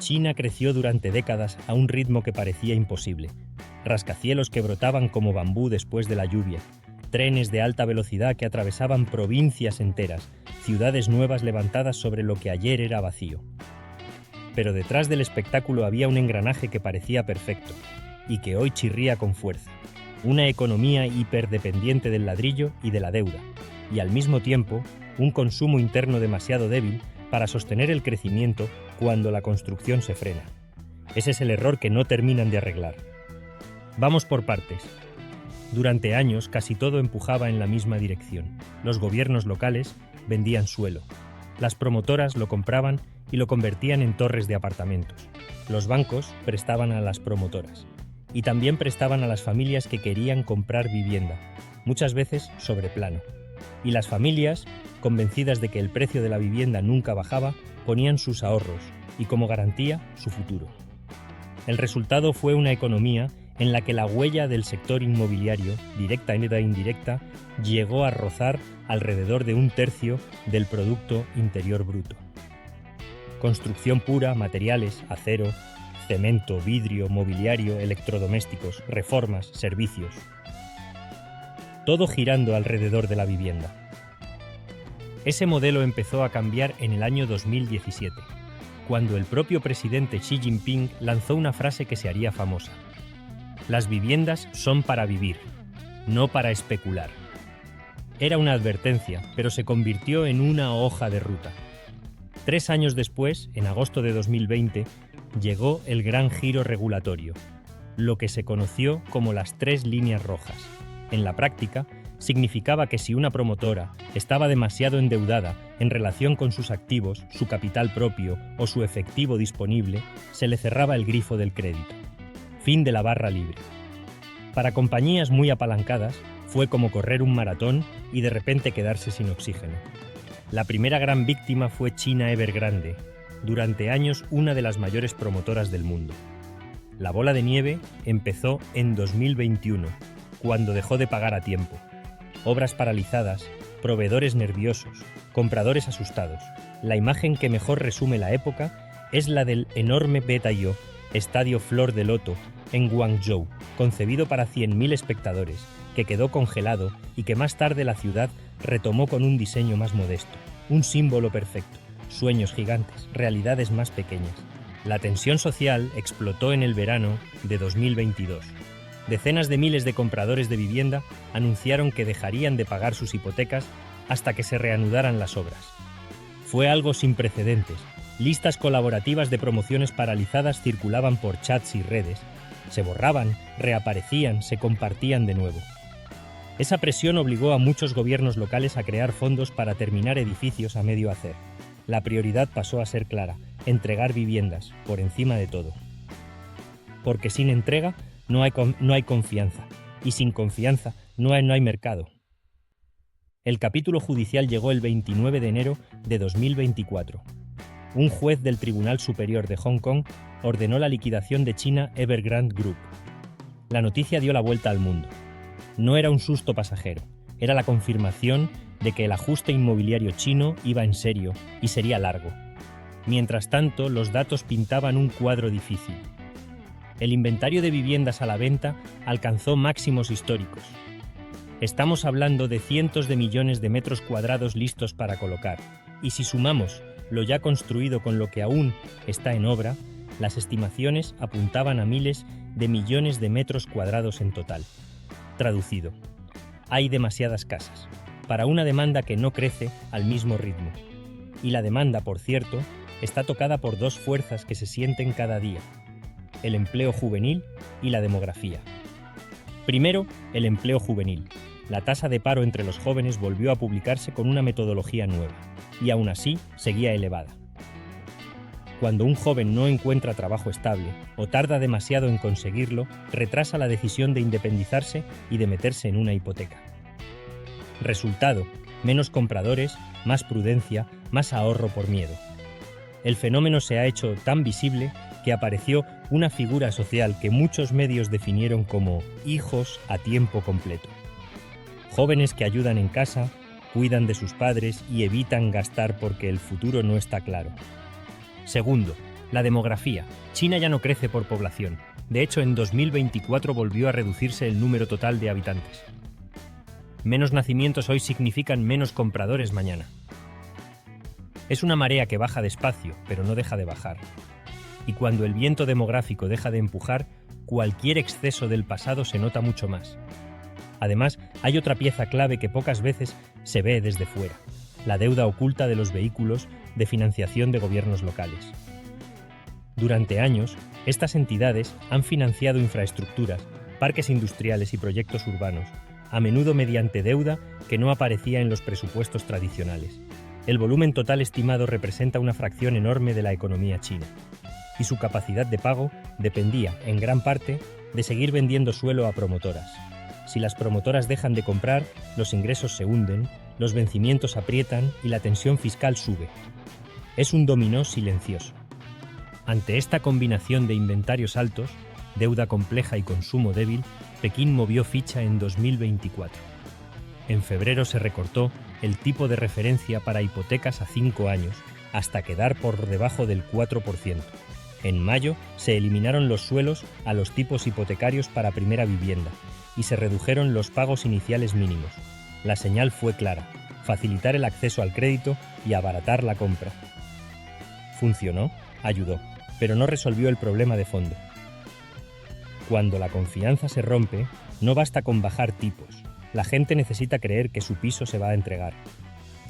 China creció durante décadas a un ritmo que parecía imposible. Rascacielos que brotaban como bambú después de la lluvia, trenes de alta velocidad que atravesaban provincias enteras, ciudades nuevas levantadas sobre lo que ayer era vacío. Pero detrás del espectáculo había un engranaje que parecía perfecto, y que hoy chirría con fuerza. Una economía hiperdependiente del ladrillo y de la deuda, y al mismo tiempo un consumo interno demasiado débil para sostener el crecimiento cuando la construcción se frena. Ese es el error que no terminan de arreglar. Vamos por partes. Durante años casi todo empujaba en la misma dirección. Los gobiernos locales vendían suelo. Las promotoras lo compraban y lo convertían en torres de apartamentos. Los bancos prestaban a las promotoras. Y también prestaban a las familias que querían comprar vivienda, muchas veces sobre plano. Y las familias, convencidas de que el precio de la vivienda nunca bajaba, ponían sus ahorros y como garantía su futuro. El resultado fue una economía en la que la huella del sector inmobiliario, directa e indirecta, llegó a rozar alrededor de 1/3 del Producto Interior Bruto. Construcción pura, materiales, acero, cemento, vidrio, mobiliario, electrodomésticos, reformas, servicios. Todo girando alrededor de la vivienda. Ese modelo empezó a cambiar en el año 2017, cuando el propio presidente Xi Jinping lanzó una frase que se haría famosa. Las viviendas son para vivir, no para especular. Era una advertencia, pero se convirtió en una hoja de ruta. 3 años después, en agosto de 2020, llegó el gran giro regulatorio, lo que se conoció como las 3 líneas rojas. En la práctica, significaba que si una promotora estaba demasiado endeudada en relación con sus activos, su capital propio o su efectivo disponible, se le cerraba el grifo del crédito. Fin de la barra libre. Para compañías muy apalancadas, fue como correr un maratón y de repente quedarse sin oxígeno. La primera gran víctima fue China Evergrande, durante años una de las mayores promotoras del mundo. La bola de nieve empezó en 2021, cuando dejó de pagar a tiempo. Obras paralizadas, proveedores nerviosos, compradores asustados. La imagen que mejor resume la época es la del enorme Betayo, estadio Flor de Loto, en Guangzhou, concebido para 100.000 espectadores, que quedó congelado y que más tarde la ciudad retomó con un diseño más modesto. Un símbolo perfecto, sueños gigantes, realidades más pequeñas. La tensión social explotó en el verano de 2022. Decenas de miles de compradores de vivienda anunciaron que dejarían de pagar sus hipotecas hasta que se reanudaran las obras. Fue algo sin precedentes. Listas colaborativas de promociones paralizadas circulaban por chats y redes. Se borraban, reaparecían, se compartían de nuevo. Esa presión obligó a muchos gobiernos locales a crear fondos para terminar edificios a medio hacer. La prioridad pasó a ser clara: entregar viviendas, por encima de todo. Porque sin entrega no hay confianza, y sin confianza no hay mercado. El capítulo judicial llegó el 29 de enero de 2024. Un juez del Tribunal Superior de Hong Kong ordenó la liquidación de China Evergrande Group. La noticia dio la vuelta al mundo. No era un susto pasajero, era la confirmación de que el ajuste inmobiliario chino iba en serio y sería largo. Mientras tanto, los datos pintaban un cuadro difícil. El inventario de viviendas a la venta alcanzó máximos históricos. Estamos hablando de cientos de millones de metros cuadrados listos para colocar, y si sumamos lo ya construido con lo que aún está en obra, las estimaciones apuntaban a miles de millones de metros cuadrados en total. Traducido: hay demasiadas casas, para una demanda que no crece al mismo ritmo. Y la demanda, por cierto, está tocada por 2 fuerzas que se sienten cada día: el empleo juvenil y la demografía. Primero, el empleo juvenil. La tasa de paro entre los jóvenes volvió a publicarse con una metodología nueva, y aún así seguía elevada. Cuando un joven no encuentra trabajo estable o tarda demasiado en conseguirlo, retrasa la decisión de independizarse y de meterse en una hipoteca. Resultado: menos compradores, más prudencia, más ahorro por miedo. El fenómeno se ha hecho tan visible que apareció una figura social que muchos medios definieron como hijos a tiempo completo. Jóvenes que ayudan en casa, cuidan de sus padres y evitan gastar porque el futuro no está claro. Segundo, La demografía. China ya no crece por población. De hecho, en 2024 volvió a reducirse el número total de habitantes. Menos nacimientos hoy significan menos compradores mañana. Es una marea que baja despacio, pero no deja de bajar. Y cuando el viento demográfico deja de empujar, cualquier exceso del pasado se nota mucho más. Además, hay otra pieza clave que pocas veces se ve desde fuera: la deuda oculta de los vehículos de financiación de gobiernos locales. Durante años, estas entidades han financiado infraestructuras, parques industriales y proyectos urbanos, a menudo mediante deuda que no aparecía en los presupuestos tradicionales. El volumen total estimado representa una fracción enorme de la economía china, y su capacidad de pago dependía, en gran parte, de seguir vendiendo suelo a promotoras. Si las promotoras dejan de comprar, los ingresos se hunden, los vencimientos aprietan y la tensión fiscal sube. Es un dominó silencioso. Ante esta combinación de inventarios altos, deuda compleja y consumo débil, Pekín movió ficha en 2024. En febrero se recortó el tipo de referencia para hipotecas a 5 años, hasta quedar por debajo del 4%. En mayo se eliminaron los suelos a los tipos hipotecarios para primera vivienda y se redujeron los pagos iniciales mínimos. La señal fue clara: facilitar el acceso al crédito y abaratar la compra. Funcionó, ayudó, pero no resolvió el problema de fondo. Cuando la confianza se rompe, no basta con bajar tipos. La gente necesita creer que su piso se va a entregar,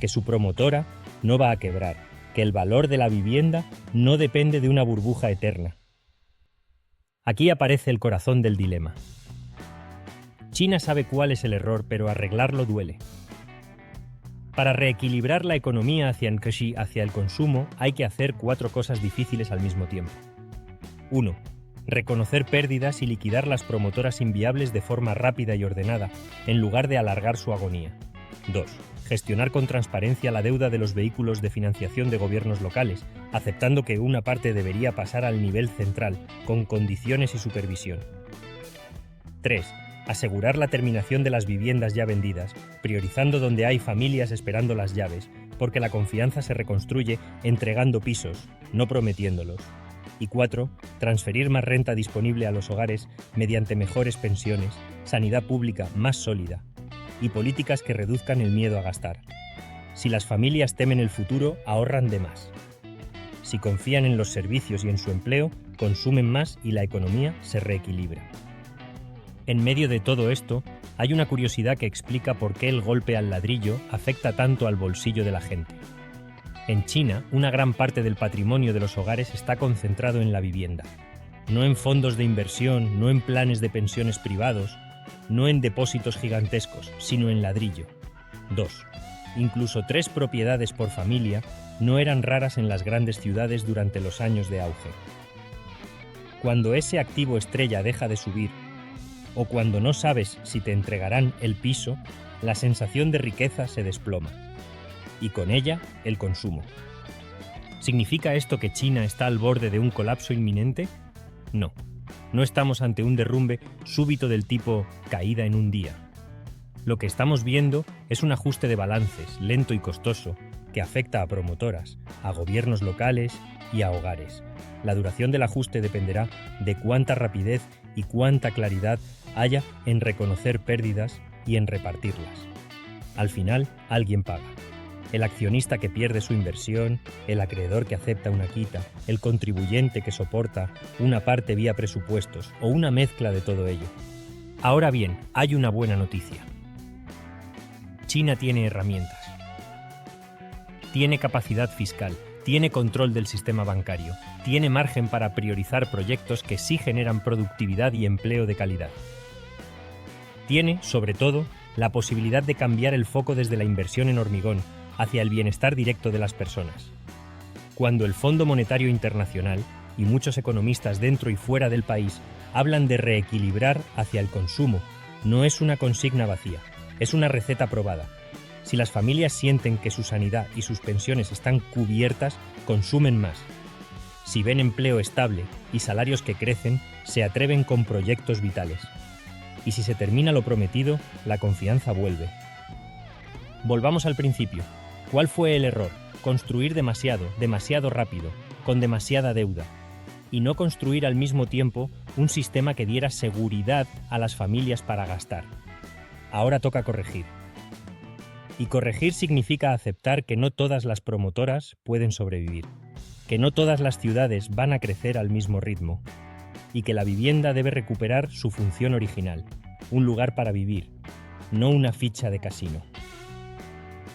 que su promotora no va a quebrar, que el valor de la vivienda no depende de una burbuja eterna. Aquí aparece el corazón del dilema. China sabe cuál es el error, pero arreglarlo duele. Para reequilibrar la economía hacia el consumo, hay que hacer 4 cosas difíciles al mismo tiempo. 1. Reconocer pérdidas y liquidar las promotoras inviables de forma rápida y ordenada, en lugar de alargar su agonía. 2. Gestionar con transparencia la deuda de los vehículos de financiación de gobiernos locales, aceptando que una parte debería pasar al nivel central, con condiciones y supervisión. 3. Asegurar la terminación de las viviendas ya vendidas, priorizando donde hay familias esperando las llaves, porque la confianza se reconstruye entregando pisos, no prometiéndolos. Y 4. Transferir más renta disponible a los hogares mediante mejores pensiones, sanidad pública más sólida y políticas que reduzcan el miedo a gastar. Si las familias temen el futuro, ahorran de más. Si confían en los servicios y en su empleo, consumen más y la economía se reequilibra. En medio de todo esto, hay una curiosidad que explica por qué el golpe al ladrillo afecta tanto al bolsillo de la gente. En China, una gran parte del patrimonio de los hogares está concentrado en la vivienda. No en fondos de inversión, no en planes de pensiones privados, no en depósitos gigantescos, sino en ladrillo. 2. Incluso 3 propiedades por familia no eran raras en las grandes ciudades durante los años de auge. Cuando ese activo estrella deja de subir, o cuando no sabes si te entregarán el piso, la sensación de riqueza se desploma. Y con ella, el consumo. ¿Significa esto que China está al borde de un colapso inminente? No. No estamos ante un derrumbe súbito del tipo caída en un día. Lo que estamos viendo es un ajuste de balances, lento y costoso, que afecta a promotoras, a gobiernos locales y a hogares. La duración del ajuste dependerá de cuánta rapidez y cuánta claridad haya en reconocer pérdidas y en repartirlas. Al final, alguien paga. El accionista que pierde su inversión, el acreedor que acepta una quita, el contribuyente que soporta una parte vía presupuestos o una mezcla de todo ello. Ahora bien, hay una buena noticia. China tiene herramientas. Tiene capacidad fiscal, tiene control del sistema bancario, tiene margen para priorizar proyectos que sí generan productividad y empleo de calidad. Tiene, sobre todo, la posibilidad de cambiar el foco desde la inversión en hormigón hacia el bienestar directo de las personas. Cuando el Fondo Monetario Internacional y muchos economistas dentro y fuera del país hablan de reequilibrar hacia el consumo, no es una consigna vacía, es una receta probada. Si las familias sienten que su sanidad y sus pensiones están cubiertas, consumen más. Si ven empleo estable y salarios que crecen, se atreven con proyectos vitales. Y si se termina lo prometido, la confianza vuelve. Volvamos al principio. ¿Cuál fue el error? Construir demasiado rápido, con demasiada deuda, y no construir al mismo tiempo un sistema que diera seguridad a las familias para gastar. Ahora toca corregir. Y corregir significa aceptar que no todas las promotoras pueden sobrevivir, que no todas las ciudades van a crecer al mismo ritmo, y que la vivienda debe recuperar su función original, un lugar para vivir, no una ficha de casino.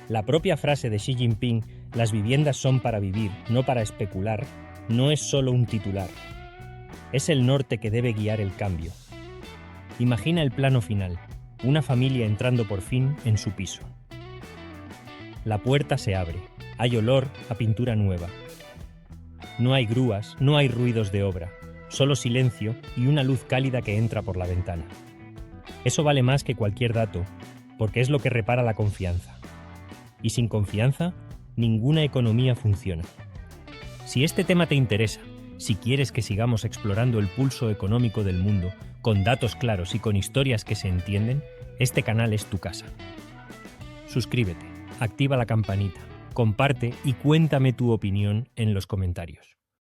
La propia frase de Xi Jinping, las viviendas son para vivir, no para especular, no es solo un titular. Es el norte que debe guiar el cambio. Imagina el plano final, una familia entrando por fin en su piso. La puerta se abre, hay olor a pintura nueva. No hay grúas, no hay ruidos de obra, solo silencio y una luz cálida que entra por la ventana. Eso vale más que cualquier dato, porque es lo que repara la confianza. Y sin confianza, ninguna economía funciona. Si este tema te interesa, si quieres que sigamos explorando el pulso económico del mundo, con datos claros y con historias que se entienden, este canal es tu casa. Suscríbete, activa la campanita, comparte y cuéntame tu opinión en los comentarios.